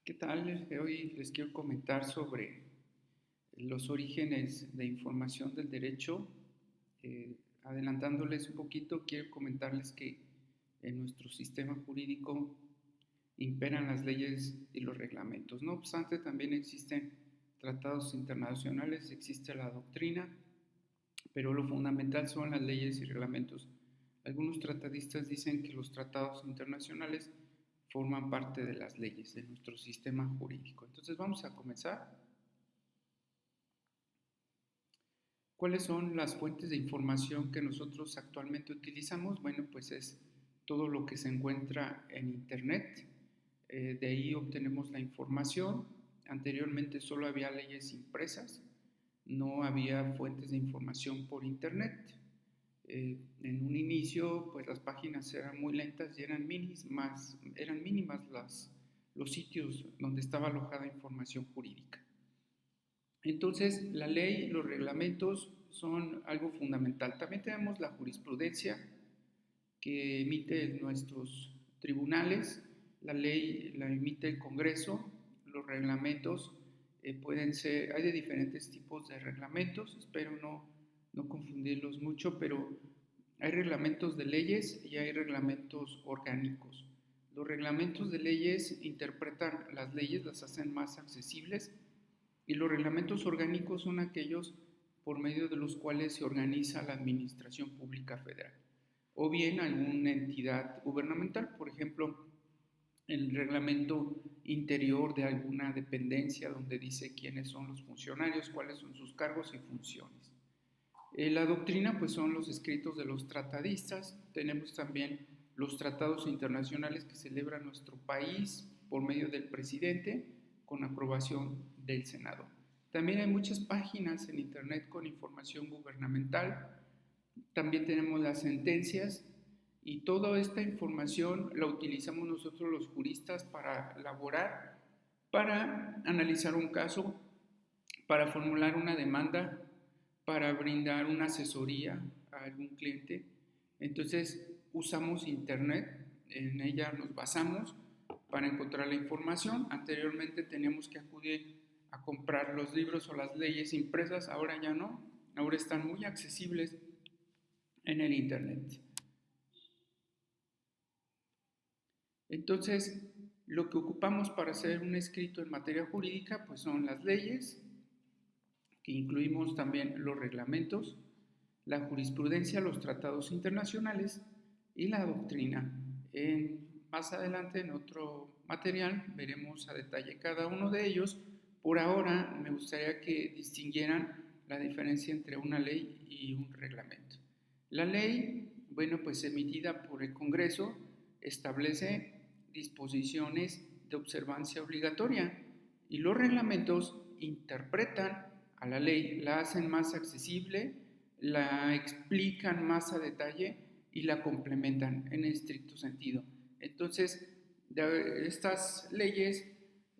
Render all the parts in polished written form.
¿Qué tal? Hoy les quiero comentar sobre los orígenes de información del derecho. Adelantándoles un poquito, quiero comentarles que en nuestro sistema jurídico imperan las leyes y los reglamentos. No obstante, también existen tratados internacionales, existe la doctrina, pero lo fundamental son las leyes y reglamentos. Algunos tratadistas dicen que los tratados internacionales forman parte de las leyes de nuestro sistema jurídico. Entonces vamos a comenzar. ¿Cuáles son las fuentes de información que nosotros actualmente utilizamos? Bueno, pues es todo lo que se encuentra en Internet. De ahí obtenemos la información. Anteriormente solo había leyes impresas, no había fuentes de información por Internet. En un inicio, pues las páginas eran muy lentas y eran mínimas los sitios donde estaba alojada información jurídica. Entonces, la ley, los reglamentos son algo fundamental. También tenemos la jurisprudencia que emite nuestros tribunales, la ley la emite el Congreso, los reglamentos pueden ser, hay de diferentes tipos de reglamentos, espero no confundirlos mucho, pero hay reglamentos de leyes y hay reglamentos orgánicos. Los reglamentos de leyes interpretan las leyes, las hacen más accesibles, y los reglamentos orgánicos son aquellos por medio de los cuales se organiza la administración pública federal o bien alguna entidad gubernamental, por ejemplo, el reglamento interior de alguna dependencia donde dice quiénes son los funcionarios, cuáles son sus cargos y funciones. La doctrina pues son los escritos de los tratadistas, tenemos también los tratados internacionales que celebra nuestro país por medio del presidente con aprobación del Senado. También hay muchas páginas en internet con información gubernamental, también tenemos las sentencias y toda esta información la utilizamos nosotros los juristas para elaborar, para analizar un caso, para formular una demanda, para brindar una asesoría a algún cliente. Entonces usamos internet, en ella nos basamos para encontrar la información. Anteriormente teníamos que acudir a comprar los libros o las leyes impresas, ahora ya no, ahora están muy accesibles en el internet. Entonces, lo que ocupamos para hacer un escrito en materia jurídica pues son las leyes, que incluimos también los reglamentos, la jurisprudencia, los tratados internacionales y la doctrina. Más adelante en otro material veremos a detalle cada uno de ellos. Por ahora me gustaría que distinguieran la diferencia entre una ley y un reglamento. La ley, bueno, pues emitida por el Congreso, establece disposiciones de observancia obligatoria y los reglamentos interpretan a la ley, la hacen más accesible, la explican más a detalle y la complementan en estricto sentido. Entonces, estas leyes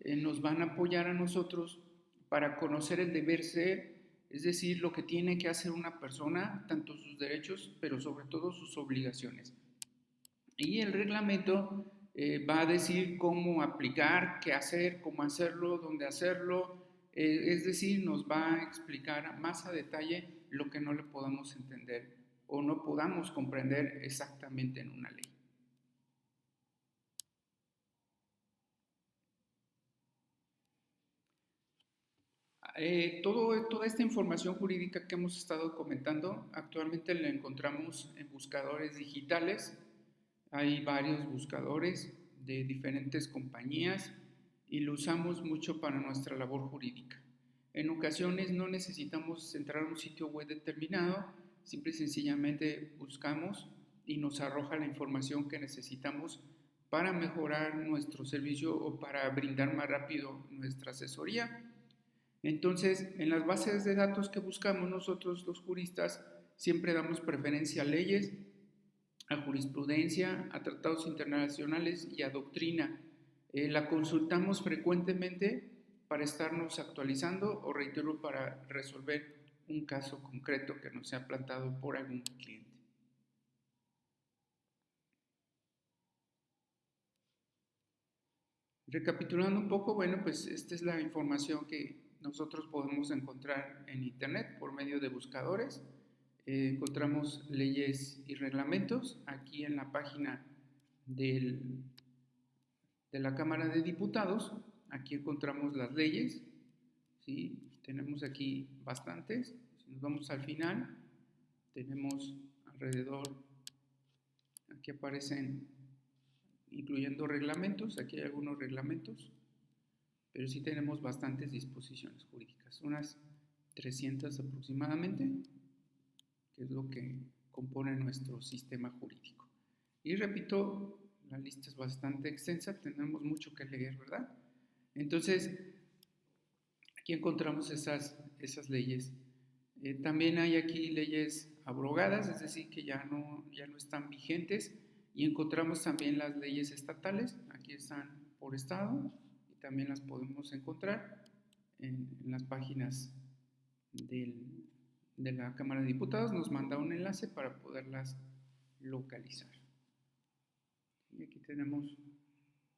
nos van a apoyar a nosotros para conocer el deber ser, es decir, lo que tiene que hacer una persona, tanto sus derechos, pero sobre todo sus obligaciones. Y el reglamento va a decir cómo aplicar, qué hacer, cómo hacerlo, dónde hacerlo, es decir, nos va a explicar más a detalle lo que no le podamos entender o no podamos comprender exactamente en una ley. Toda esta información jurídica que hemos estado comentando actualmente la encontramos en buscadores digitales. Hay varios buscadores de diferentes compañías y lo usamos mucho para nuestra labor jurídica. En ocasiones no necesitamos entrar a un sitio web determinado, simple y sencillamente buscamos y nos arroja la información que necesitamos para mejorar nuestro servicio o para brindar más rápido nuestra asesoría. Entonces, en las bases de datos que buscamos nosotros los juristas, siempre damos preferencia a leyes, a jurisprudencia, a tratados internacionales y a doctrina. La consultamos frecuentemente para estarnos actualizando o, reitero, para resolver un caso concreto que nos sea planteado por algún cliente. Recapitulando un poco, bueno, pues esta es la información que nosotros podemos encontrar en Internet por medio de buscadores. Encontramos leyes y reglamentos aquí en la página del, de la Cámara de Diputados. Aquí encontramos las leyes, ¿sí? Tenemos aquí bastantes. Si nos vamos al final, tenemos alrededor, aquí aparecen incluyendo reglamentos, aquí hay algunos reglamentos, pero sí tenemos bastantes disposiciones jurídicas, unas 300 aproximadamente, que es lo que compone nuestro sistema jurídico. Y repito, la lista es bastante extensa, tenemos mucho que leer, ¿verdad? Entonces, aquí encontramos esas leyes. También hay aquí leyes abrogadas, es decir, que ya no están vigentes, y encontramos también las leyes estatales, aquí están por estado, y también las podemos encontrar en las páginas de la Cámara de Diputados. Nos manda un enlace para poderlas localizar. Y aquí tenemos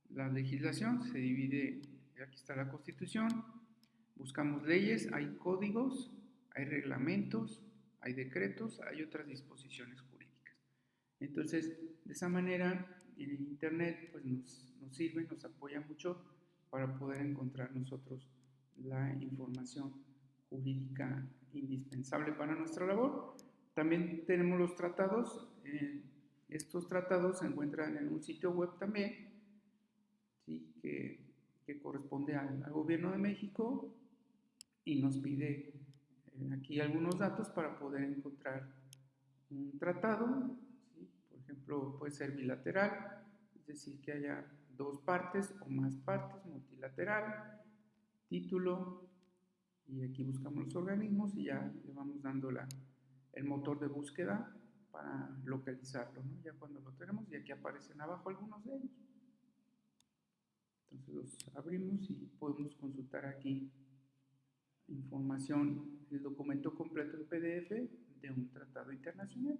la legislación, se divide, aquí está la Constitución, buscamos leyes, hay códigos, hay reglamentos, hay decretos, hay otras disposiciones jurídicas. Entonces, de esa manera, en Internet pues nos sirve, nos apoya mucho para poder encontrar nosotros la información jurídica indispensable para nuestra labor. También tenemos los tratados. Estos tratados se encuentran en un sitio web también, ¿sí? que corresponde al Gobierno de México, y nos pide aquí algunos datos para poder encontrar un tratado, ¿sí? Por ejemplo, puede ser bilateral, es decir, que haya dos partes o más partes, multilateral, título, y aquí buscamos los organismos y ya le vamos dando el motor de búsqueda para localizarlo, ¿no? Ya cuando lo tenemos, y aquí aparecen abajo algunos de ellos. Entonces los abrimos y podemos consultar aquí información, el documento completo en PDF de un tratado internacional.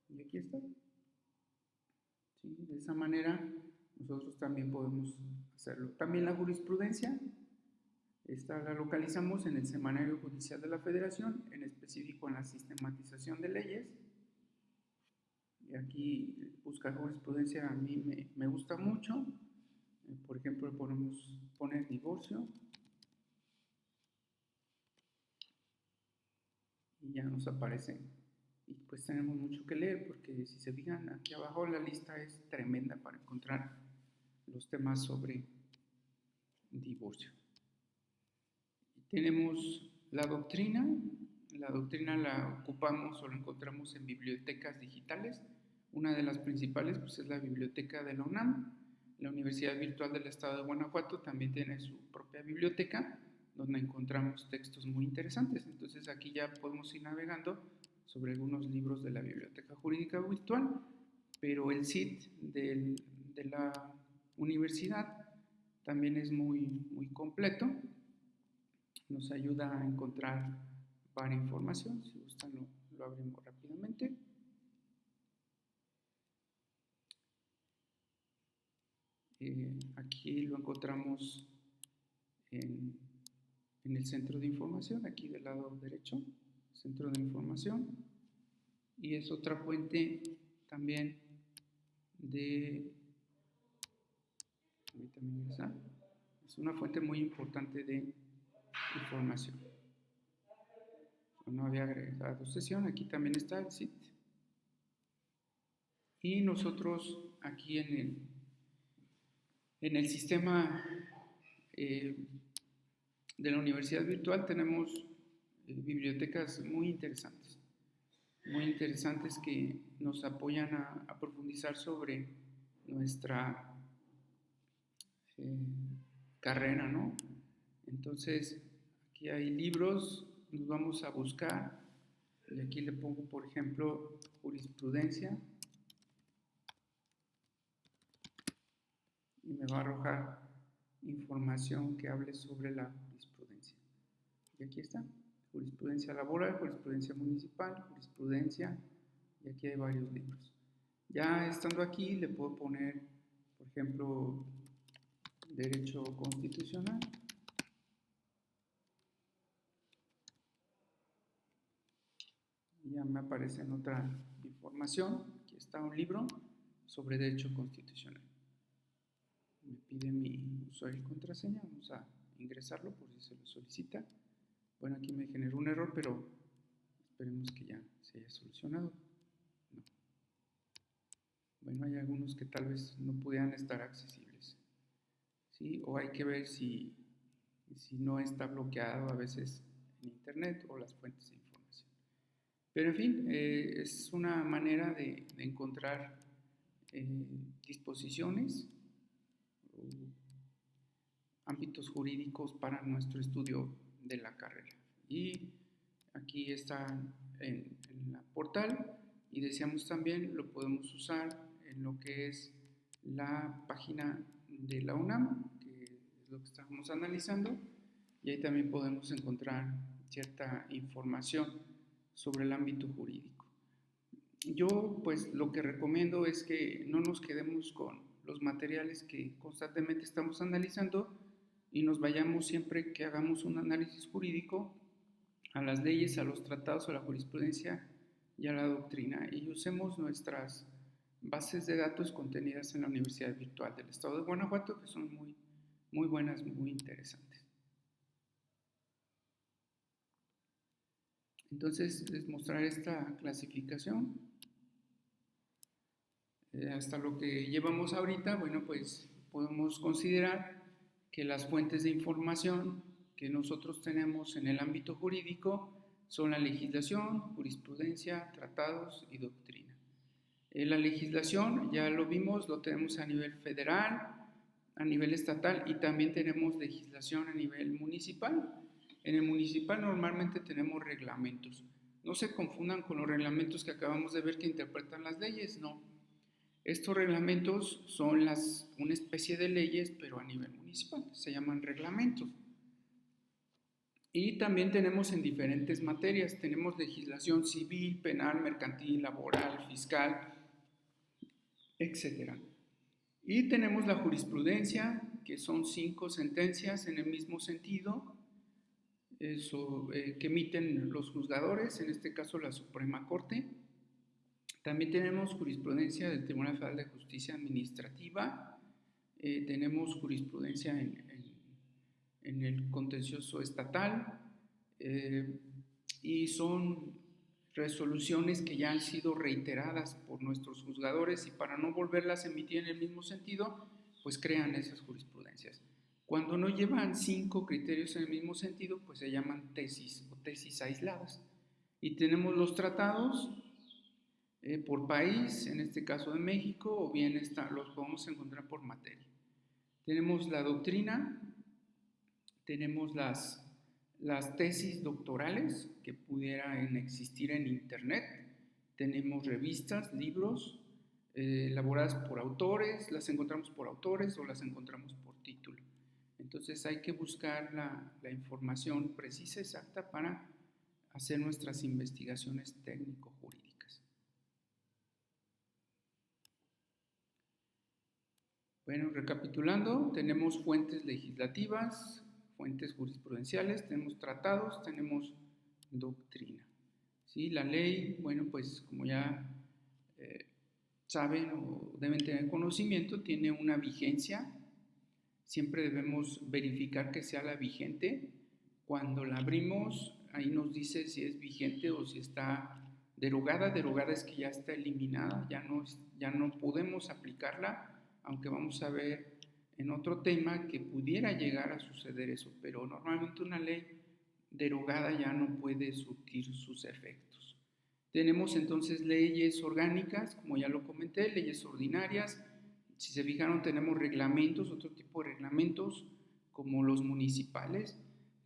Y aquí está. ¿Sí? De esa manera nosotros también podemos hacerlo. También la jurisprudencia, esta la localizamos en el Semanario Judicial de la Federación, en específico en la sistematización de leyes. Y aquí buscar jurisprudencia a mí me gusta mucho. Por ejemplo, podemos poner divorcio y ya nos aparece. Y pues tenemos mucho que leer, porque si se fijan aquí abajo la lista es tremenda para encontrar los temas sobre divorcio. Tenemos la doctrina la ocupamos o la encontramos en bibliotecas digitales. Una de las principales pues, es la biblioteca de la UNAM. La Universidad Virtual del Estado de Guanajuato también tiene su propia biblioteca, donde encontramos textos muy interesantes. Entonces aquí ya podemos ir navegando sobre algunos libros de la Biblioteca Jurídica Virtual, pero el sitio de la universidad también es muy completo, nos ayuda a encontrar varias información. Si gustan lo abrimos rápidamente. Aquí lo encontramos en el centro de información, aquí del lado derecho, centro de información, y es otra fuente también es una fuente muy importante de información. No había agregado sesión, aquí también está el sitio. Y nosotros aquí en el sistema de la Universidad Virtual tenemos bibliotecas muy interesantes que nos apoyan a profundizar sobre nuestra carrera, ¿no? Entonces, aquí hay libros, nos vamos a buscar, y aquí le pongo, por ejemplo, jurisprudencia, y me va a arrojar información que hable sobre la jurisprudencia. Y aquí está, jurisprudencia laboral, jurisprudencia municipal, jurisprudencia, y aquí hay varios libros. Ya estando aquí le puedo poner, por ejemplo, Derecho constitucional. Ya me aparece en otra información. Aquí está un libro sobre derecho constitucional. Me pide mi usuario y contraseña. Vamos a ingresarlo por si se lo solicita. Bueno, aquí me generó un error, pero esperemos que ya se haya solucionado. No. Bueno, hay algunos que tal vez no pudieran estar accesibles, ¿sí? O hay que ver si no está bloqueado a veces en internet o las fuentes de información. Pero en fin, es una manera de encontrar disposiciones o ámbitos jurídicos para nuestro estudio de la carrera. Y aquí está en la portal, y deseamos también lo podemos usar en lo que es la página de la UNAM, que es lo que estamos analizando, y ahí también podemos encontrar cierta información sobre el ámbito jurídico. Yo pues lo que recomiendo es que no nos quedemos con los materiales que constantemente estamos analizando y nos vayamos siempre que hagamos un análisis jurídico a las leyes, a los tratados, a la jurisprudencia y a la doctrina, y usemos nuestras bases de datos contenidas en la Universidad Virtual del Estado de Guanajuato, que son muy buenas, muy interesantes. Entonces, les mostraré esta clasificación. Hasta lo que llevamos ahorita, bueno, pues podemos considerar que las fuentes de información que nosotros tenemos en el ámbito jurídico son la legislación, jurisprudencia, tratados y doctrina. La legislación, ya lo vimos, lo tenemos a nivel federal, a nivel estatal, y también tenemos legislación a nivel municipal. En el municipal normalmente tenemos reglamentos. No se confundan con los reglamentos que acabamos de ver que interpretan las leyes, no. Estos reglamentos son una especie de leyes, pero a nivel municipal, se llaman reglamentos. Y también tenemos en diferentes materias, tenemos legislación civil, penal, mercantil, laboral, fiscal, etc. Y tenemos la jurisprudencia, que son 5 sentencias en el mismo sentido, que emiten los juzgadores, en este caso la Suprema Corte. También tenemos jurisprudencia del Tribunal Federal de Justicia Administrativa, tenemos jurisprudencia en el contencioso estatal, y son resoluciones que ya han sido reiteradas por nuestros juzgadores, y para no volverlas a emitir en el mismo sentido, pues crean esas jurisprudencias. Cuando no llevan 5 criterios en el mismo sentido, pues se llaman tesis o tesis aisladas. Y tenemos los tratados por país, en este caso de México, o bien los podemos encontrar por materia. Tenemos la doctrina, tenemos las tesis doctorales que pudieran existir en internet, tenemos revistas, libros elaboradas por autores, las encontramos por autores o las encontramos por título. Entonces hay que buscar la información precisa, exacta, para hacer nuestras investigaciones técnico-jurídicas. Bueno, recapitulando, tenemos fuentes legislativas, fuentes jurisprudenciales, tenemos tratados, tenemos doctrina. ¿Sí? La ley, bueno, pues como ya saben o deben tener conocimiento, tiene una vigencia. Siempre debemos verificar que sea la vigente. Cuando la abrimos, ahí nos dice si es vigente o si está derogada. Derogada es que ya está eliminada, ya no podemos aplicarla, aunque vamos a ver en otro tema que pudiera llegar a suceder eso, pero normalmente una ley derogada ya no puede surtir sus efectos. Tenemos entonces leyes orgánicas, como ya lo comenté, leyes ordinarias. Si se fijaron, tenemos reglamentos, otro tipo de reglamentos, como los municipales,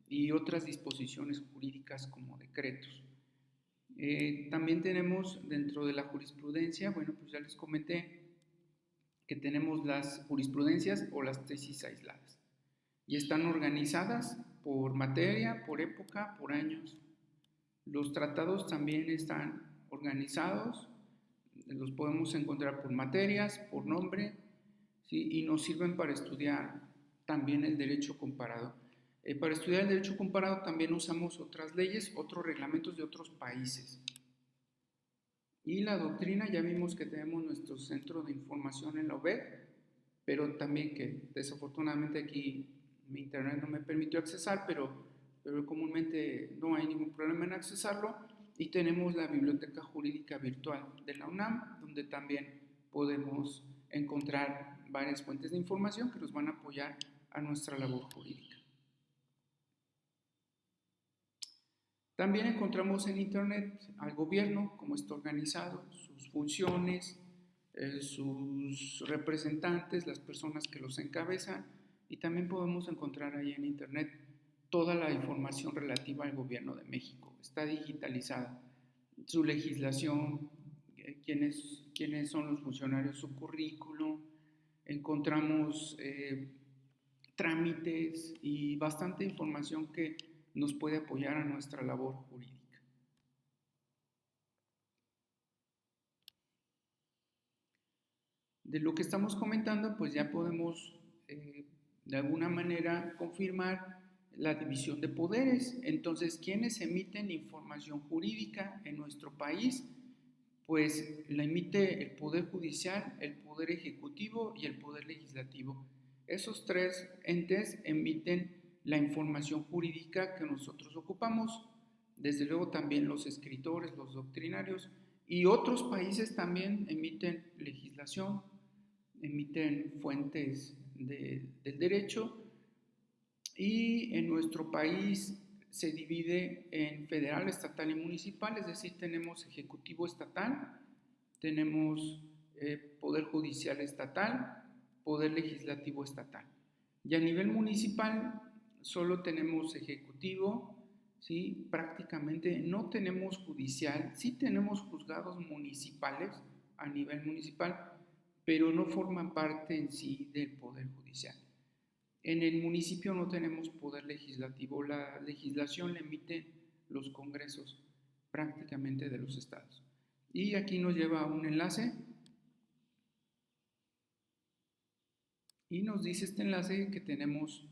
y otras disposiciones jurídicas como decretos. También tenemos dentro de la jurisprudencia, bueno, pues ya les comenté que tenemos las jurisprudencias o las tesis aisladas, y están organizadas por materia, por época, por años. Los tratados también están organizados, los podemos encontrar por materias, por nombre, ¿sí? Y nos sirven para estudiar también el derecho comparado. Para estudiar el derecho comparado también usamos otras leyes, otros reglamentos de otros países. Y la doctrina, ya vimos que tenemos nuestro centro de información en la UVED, pero también que desafortunadamente aquí mi internet no me permitió accesar, pero comúnmente no hay ningún problema en accesarlo. Y tenemos la Biblioteca Jurídica Virtual de la UNAM, donde también podemos encontrar varias fuentes de información que nos van a apoyar a nuestra labor jurídica. También encontramos en Internet al gobierno, cómo está organizado, sus funciones, sus representantes, las personas que los encabezan, y también podemos encontrar ahí en Internet toda la información relativa al gobierno de México. Está digitalizada, su legislación, quiénes son los funcionarios, su currículum, encontramos trámites y bastante información que nos puede apoyar a nuestra labor jurídica. De lo que estamos comentando, pues ya podemos de alguna manera confirmar la división de poderes. Entonces, ¿quiénes emiten información jurídica en nuestro país? Pues la emite el Poder Judicial, el Poder Ejecutivo y el Poder Legislativo. Esos tres entes emiten la información jurídica que nosotros ocupamos. Desde luego también los escritores, los doctrinarios, y otros países también emiten legislación, emiten fuentes del derecho, y en nuestro país se divide en federal, estatal y municipal, es decir, tenemos ejecutivo estatal, tenemos poder judicial estatal, poder legislativo estatal. Y a nivel municipal solo tenemos ejecutivo, ¿sí? Prácticamente no tenemos judicial, sí tenemos juzgados municipales a nivel municipal, pero no forman parte en sí del poder judicial. En el municipio no tenemos poder legislativo, la legislación la emiten los congresos prácticamente de los estados. Y aquí nos lleva a un enlace y nos dice este enlace que tenemos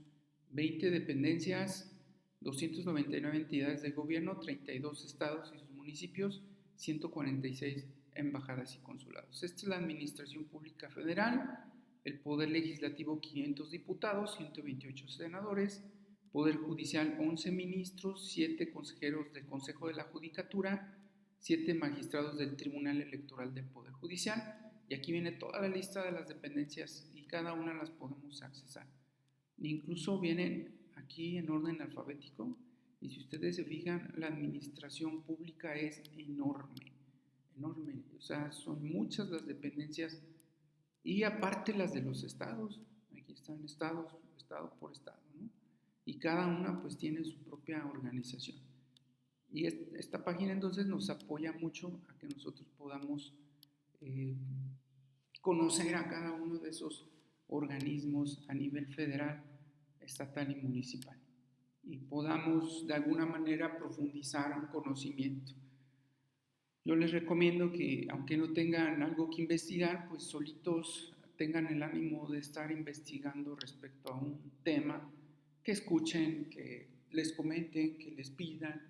20 dependencias, 299 entidades de gobierno, 32 estados y sus municipios, 146 embajadas y consulados. Esta es la administración pública federal. El Poder Legislativo 500 diputados, 128 senadores, Poder Judicial 11 ministros, 7 consejeros del Consejo de la Judicatura, 7 magistrados del Tribunal Electoral del Poder Judicial, y aquí viene toda la lista de las dependencias y cada una las podemos accesar. Incluso vienen aquí en orden alfabético, y si ustedes se fijan, la administración pública es enorme, enorme, o sea, son muchas las dependencias. Y aparte las de los estados, aquí están estados, estado por estado, ¿no? Y cada una pues tiene su propia organización. Y esta página entonces nos apoya mucho a que nosotros podamos conocer a cada uno de esos organismos a nivel federal, estatal y municipal. Y podamos de alguna manera profundizar un conocimiento. Yo les recomiendo que, aunque no tengan algo que investigar, pues solitos tengan el ánimo de estar investigando respecto a un tema, que escuchen, que les comenten, que les pidan,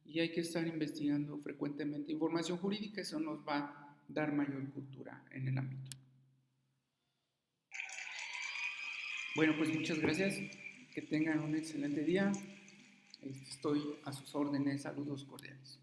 y hay que estar investigando frecuentemente información jurídica, eso nos va a dar mayor cultura en el ámbito. Bueno, pues muchas gracias, que tengan un excelente día, estoy a sus órdenes, saludos cordiales.